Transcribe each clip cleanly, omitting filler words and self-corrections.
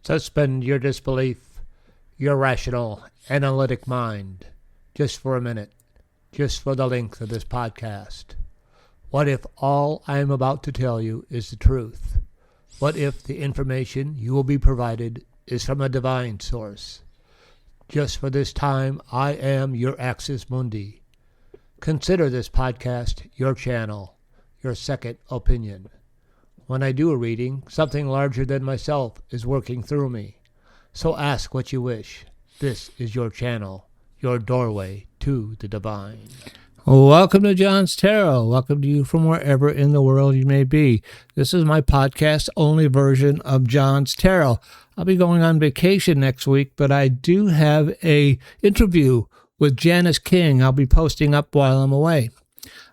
Suspend your disbelief, your rational, analytic mind, just for a minute, just for the length of this podcast. What if all I am about to tell you is the truth? What if the information you will be provided is from a divine source? Just for this time, I am your Axis Mundi. Consider this podcast your channel, your second opinion. When I do a reading, something larger than myself is working through me. So ask what you wish. This is your channel, your doorway to the divine. Welcome to John's Tarot. Welcome to you from wherever in the world you may be. This is my podcast-only version of John's Tarot. I'll be going on vacation next week, but I do have an interview with Janice King I'll be posting up while I'm away.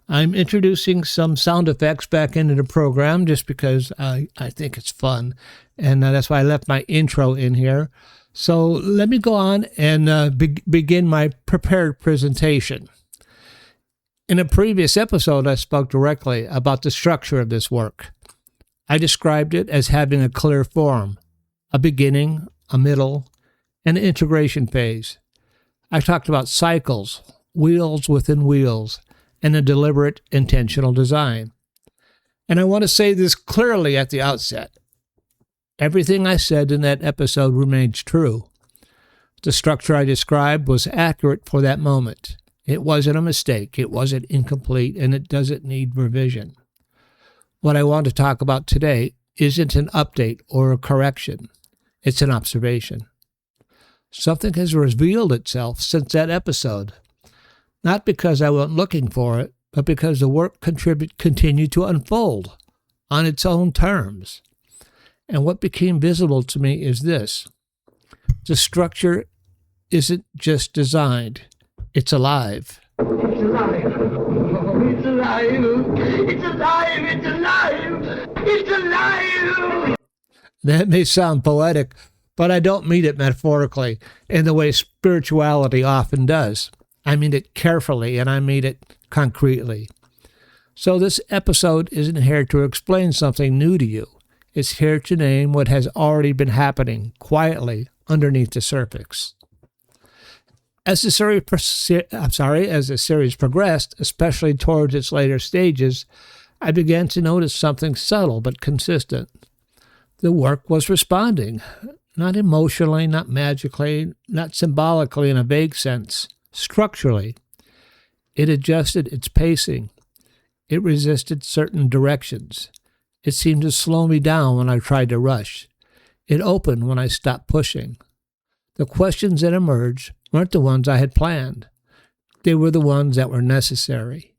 I'm introducing some sound effects back into the program just because I think it's fun, and that's why I left my intro in here. So let me go on and begin my prepared presentation. In a previous episode, I spoke directly about the structure of this work. I described it as having a clear form, a beginning, a middle, and an integration phase. I talked about cycles, wheels within wheels, and a deliberate, intentional design. And I want to say this clearly at the outset. Everything I said in that episode remains true. The structure I described was accurate for that moment. It wasn't a mistake, it wasn't incomplete, and it doesn't need revision. What I want to talk about today isn't an update or a correction. It's an observation. Something has revealed itself since that episode. Not because I went looking for it, but because the work continued to unfold on its own terms. And what became visible to me is this. The structure isn't just designed, it's alive. It's alive. Oh, it's alive. It's alive. It's alive. It's alive. That may sound poetic, but I don't mean it metaphorically in the way spirituality often does. I mean it carefully, and I mean it concretely. So this episode isn't here to explain something new to you. It's here to name what has already been happening quietly underneath the surface. As the series progressed, especially towards its later stages, I began to notice something subtle but consistent. The work was responding, not emotionally, not magically, not symbolically in a vague sense. Structurally, it adjusted its pacing. It resisted certain directions. It seemed to slow me down when I tried to rush. It opened when I stopped pushing. The questions that emerged weren't the ones I had planned. They were the ones that were necessary.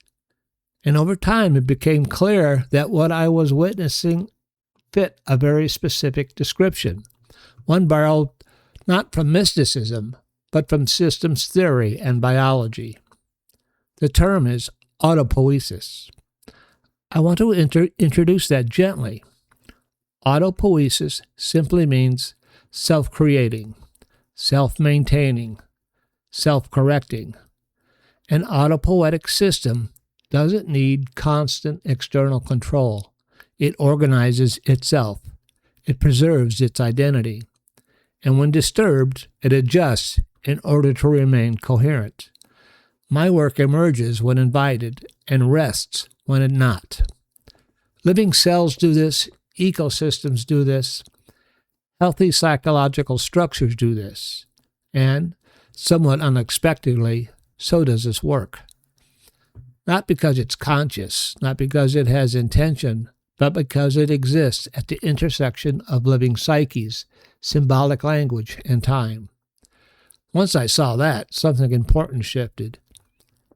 And over time, it became clear that what I was witnessing fit a very specific description, one borrowed not from mysticism, but from systems theory and biology. The term is autopoiesis. I want to introduce that gently. Autopoiesis simply means self-creating, self-maintaining, self-correcting. An autopoietic system doesn't need constant external control. It organizes itself. It preserves its identity. And when disturbed, it adjusts in order to remain coherent. My work emerges when invited and rests when not. Living cells do this, ecosystems do this, healthy psychological structures do this, and, somewhat unexpectedly, so does this work. Not because it's conscious, not because it has intention, but because it exists at the intersection of living psyches, symbolic language, and time. Once I saw that, something important shifted.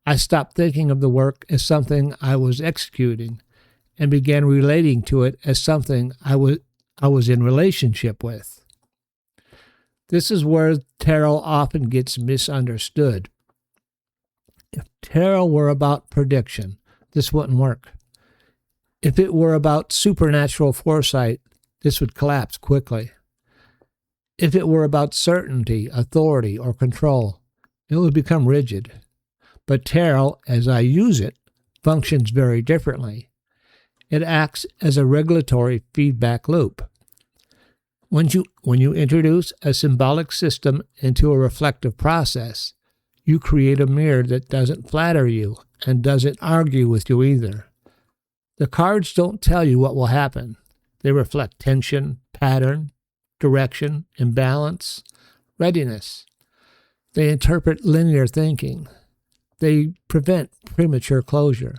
I stopped thinking of the work as something I was executing and began relating to it as something I was in relationship with. This is where tarot often gets misunderstood. If tarot were about prediction, this wouldn't work. If it were about supernatural foresight, this would collapse quickly. If it were about certainty, authority, or control, it would become rigid. But tarot, as I use it, functions very differently. It acts as a regulatory feedback loop. When you introduce a symbolic system into a reflective process, you create a mirror that doesn't flatter you and doesn't argue with you either. The cards don't tell you what will happen. They reflect tension, pattern, direction, imbalance, readiness. They interpret linear thinking. They prevent premature closure.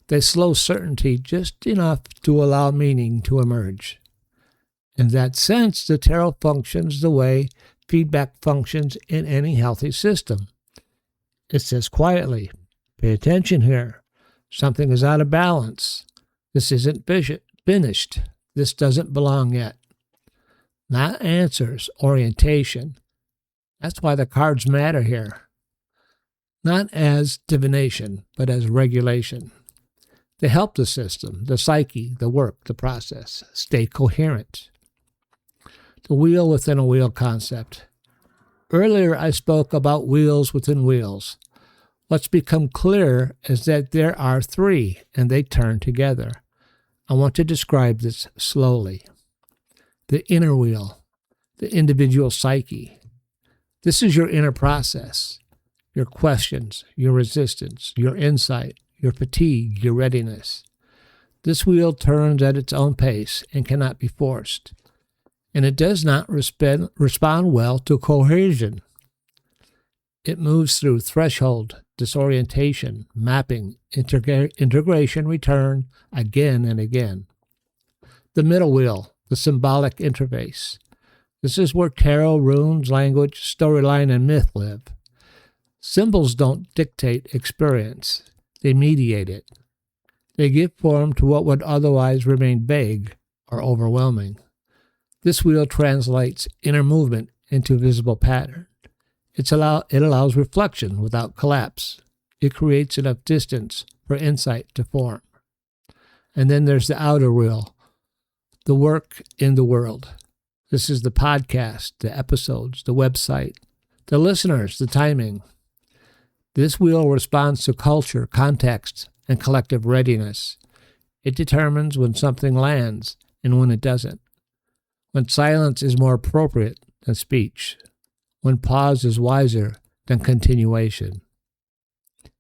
They slow certainty just enough to allow meaning to emerge. In that sense, the tarot functions the way feedback functions in any healthy system. It says quietly, pay attention here. Something is out of balance. This isn't finished. This doesn't belong yet. Not answers, orientation. That's why the cards matter here. Not as divination, but as regulation. They help the system, the psyche, the work, the process, stay coherent. The wheel within a wheel concept. Earlier I spoke about wheels within wheels. What's become clear is that there are three, and they turn together. I want to describe this slowly. The inner wheel, the individual psyche. This is your inner process, your questions, your resistance, your insight, your fatigue, your readiness. This wheel turns at its own pace and cannot be forced, and it does not respond well to cohesion. It moves through threshold, disorientation, mapping, integration, return, again and again. The middle wheel, the symbolic interface. This is where tarot, runes, language, storyline, and myth live. Symbols don't dictate experience. They mediate it. They give form to what would otherwise remain vague or overwhelming. This wheel translates inner movement into visible pattern. It allows reflection without collapse. It creates enough distance for insight to form. And then there's the outer wheel, the work in the world. This is the podcast, the episodes, the website, the listeners, the timing. This wheel responds to culture, context, and collective readiness. It determines when something lands and when it doesn't. When silence is more appropriate than speech. When pause is wiser than continuation.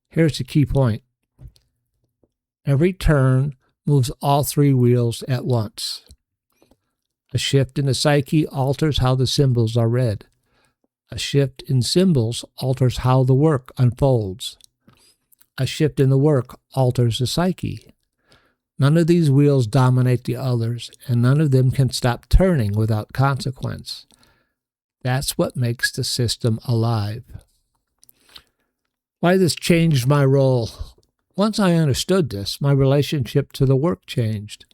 Here's the key point. Every turn moves all three wheels at once. A shift in the psyche alters how the symbols are read. A shift in symbols alters how the work unfolds. A shift in the work alters the psyche. None of these wheels dominate the others, and none of them can stop turning without consequence. That's what makes the system alive. Why this changed my role? Once I understood this, my relationship to the work changed.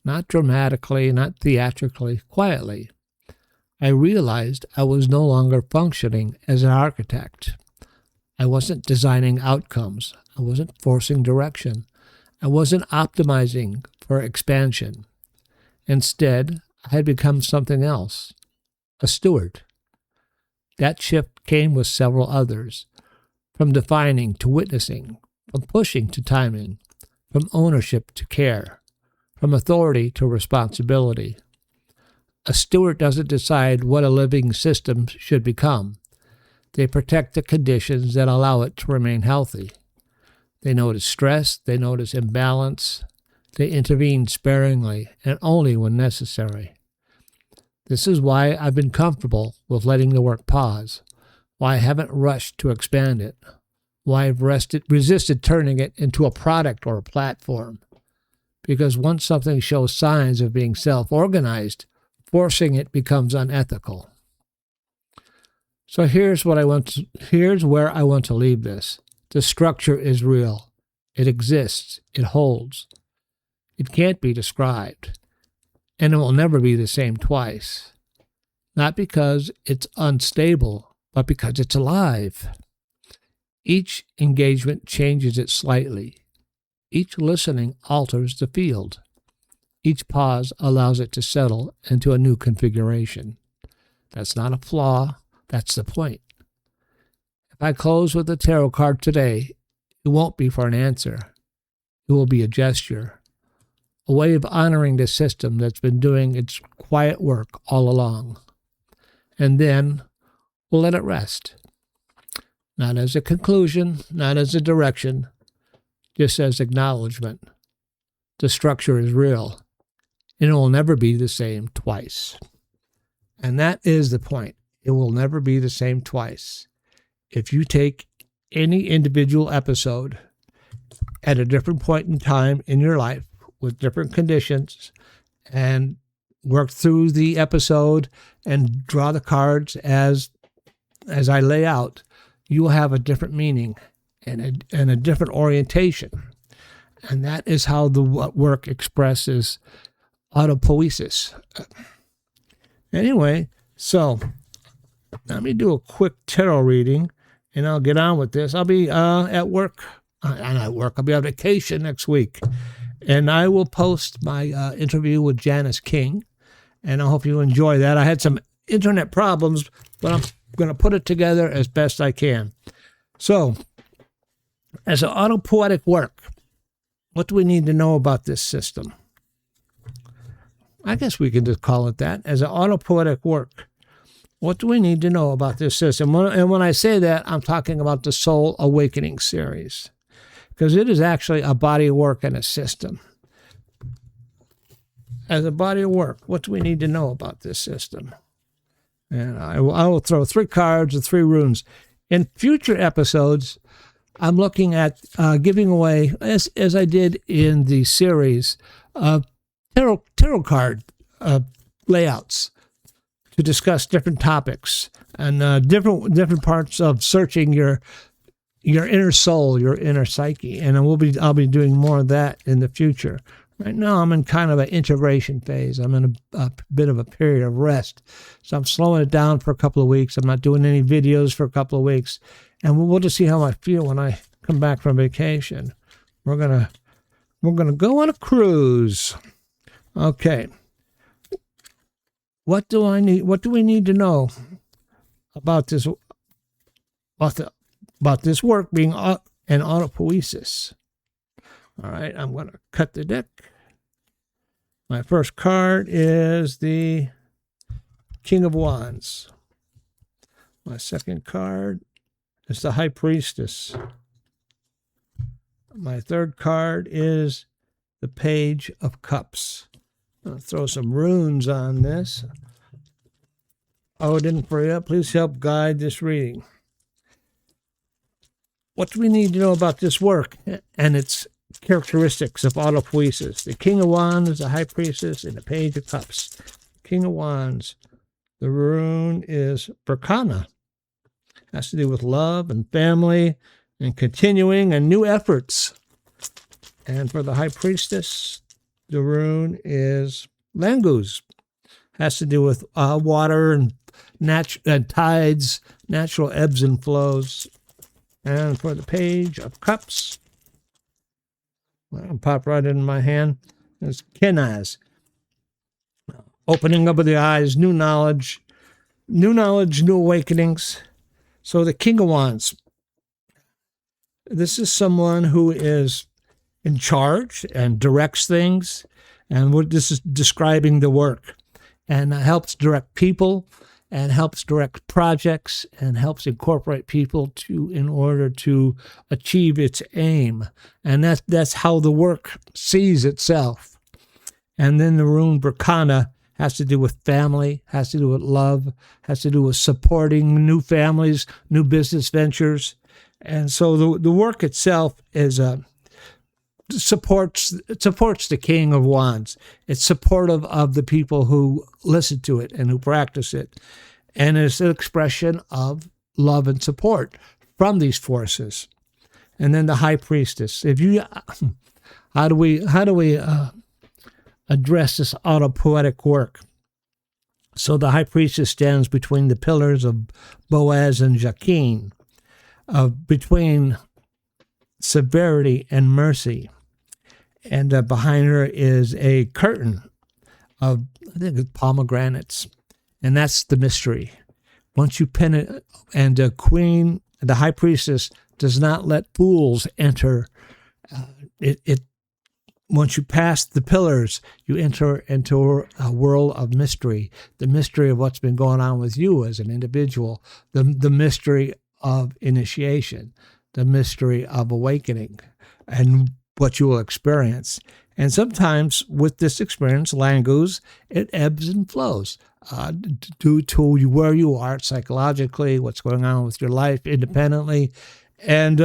Not dramatically, not theatrically, quietly. I realized I was no longer functioning as an architect. I wasn't designing outcomes. I wasn't forcing direction. I wasn't optimizing for expansion. Instead, I had become something else, a steward. That shift came with several others, from defining to witnessing, from pushing to timing, from ownership to care, from authority to responsibility. A steward doesn't decide what a living system should become. They protect the conditions that allow it to remain healthy. They notice stress, they notice imbalance, they intervene sparingly and only when necessary. This is why I've been comfortable with letting the work pause, why I haven't rushed to expand it, why I've resisted turning it into a product or a platform. Because once something shows signs of being self-organized, forcing it becomes unethical. So here's where I want to leave this. The structure is real. It exists. It holds. It can't be described. And it will never be the same twice. Not because it's unstable, but because it's alive. Each engagement changes it slightly. Each listening alters the field. Each pause allows it to settle into a new configuration. That's not a flaw. That's the point. If I close with a tarot card today, it won't be for an answer. It will be a gesture. a way of honoring the system that's been doing its quiet work all along. And then we'll let it rest. Not as a conclusion, not as a direction, just as acknowledgement. The structure is real, and it will never be the same twice. And that is the point. It will never be the same twice. If you take any individual episode at a different point in time in your life with different conditions and work through the episode and draw the cards as I lay out, you will have a different meaning and a different orientation. And that is how the work expresses autopoiesis. Anyway, so let me do a quick tarot reading, and I'll get on with this. I'll be at work. I'll be on vacation next week. And I will post my interview with Janice King, and I hope you enjoy that. I had some internet problems, but I'm going to put it together as best I can. So, as an autopoietic work, what do we need to know about this system? I guess we can just call it that. As an autopoietic work, what do we need to know about this system? And when I say that, I'm talking about the Soul Awakening series, because it is actually a body of work and a system. As a body of work, what do we need to know about this system? And I will throw 3 cards and 3 runes. In future episodes, I'm looking at giving away, as I did in the series, tarot card layouts to discuss different topics and different parts of searching your inner soul, your inner psyche. And I'll be doing more of that in the future. Right now, I'm in kind of an integration phase. I'm in a bit of a period of rest. So I'm slowing it down for a couple of weeks. I'm not doing any videos for a couple of weeks. And we'll just see how I feel when I come back from vacation. We're gonna go on a cruise. Okay. What do we need to know about this work being an autopoiesis? All right, I'm going to cut the deck. My first card is the King of Wands. My second card is the High Priestess. My third card is the Page of Cups. I'll throw some runes on this. Odin, Freya, please help guide this reading. What do we need to know about this work and its characteristics of autopoiesis? The King of Wands, the High Priestess, and the Page of Cups. King of Wands, the rune is Berkana. Has to do with love and family and continuing and new efforts. And for the High Priestess, the rune is Langus. Has to do with water and tides, natural ebbs and flows. And for the Page of Cups, well, pop right in my hand, is Kenaz. Opening up of the eyes, new knowledge, new awakenings. So the King of Wands, this is someone who is in charge and directs things, and this is describing the work, and helps direct people, and helps direct projects, and helps incorporate people in order to achieve its aim. And that's how the work sees itself. And then the rune Berkana has to do with family, has to do with love, has to do with supporting new families, new business ventures. And so the work itself is supports the King of Wands. It's supportive of the people who listen to it and who practice it. And it's an expression of love and support from these forces. And then the High Priestess. How do we address this autopoietic work? So the High Priestess stands between the pillars of Boaz and Jachin, between severity and mercy. And behind her is a curtain of, I think it's pomegranates. And that's the mystery. Once you pin it, and the High Priestess does not let fools enter. It once you pass the pillars, you enter into a world of mystery, the mystery of what's been going on with you as an individual, the mystery of initiation, the mystery of awakening, and what you will experience. And sometimes with this experience, language, it ebbs and flows due to where you are psychologically, what's going on with your life independently, and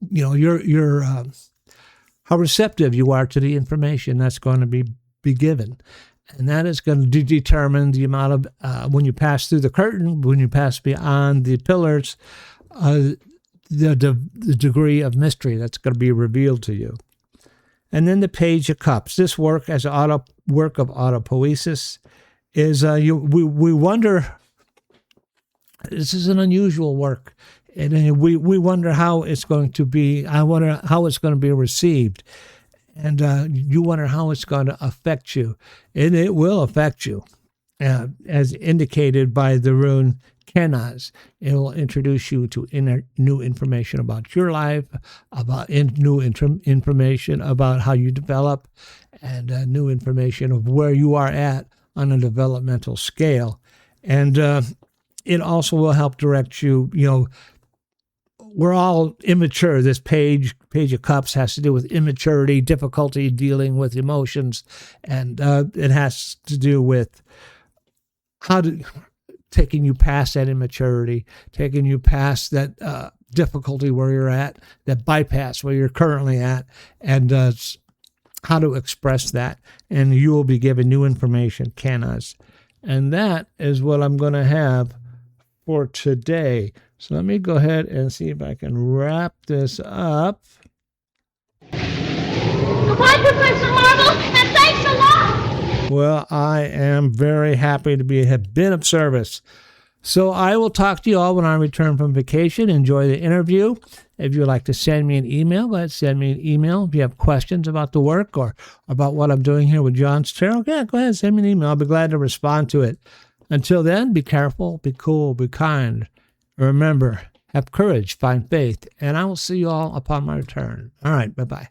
your how receptive you are to the information that's going to be given. And that is going to determine the amount of, when you pass through the curtain, when you pass beyond the pillars, the degree of mystery that's going to be revealed to you. And then the Page of Cups. This work as work of autopoiesis is, we wonder, this is an unusual work. And we wonder how it's going to be. I wonder how it's going to be received. And you wonder how it's going to affect you. And it will affect you, as indicated by the rune Kenaz. It will introduce you to new information about your life, about new information about how you develop, and new information of where you are at on a developmental scale. And it also will help direct you, we're all immature. This page of Cups has to do with immaturity, difficulty dealing with emotions, and it has to do with taking you past that immaturity, taking you past that difficulty where you're at, that bypass where you're currently at, and how to express that. And you will be given new information, Kenaz. And that is what I'm going to have for today. So let me go ahead and see if I can wrap this up. Goodbye, Professor Marvel, and thanks a lot. Well, I am very happy to have been of service. So I will talk to you all when I return from vacation. Enjoy the interview. If you'd like to send me an email, send me an email. If you have questions about the work or about what I'm doing here with John's Tarot, go ahead, send me an email. I'll be glad to respond to it. Until then, be careful, be cool, be kind. Remember, have courage, find faith, and I will see you all upon my return. All right, bye-bye.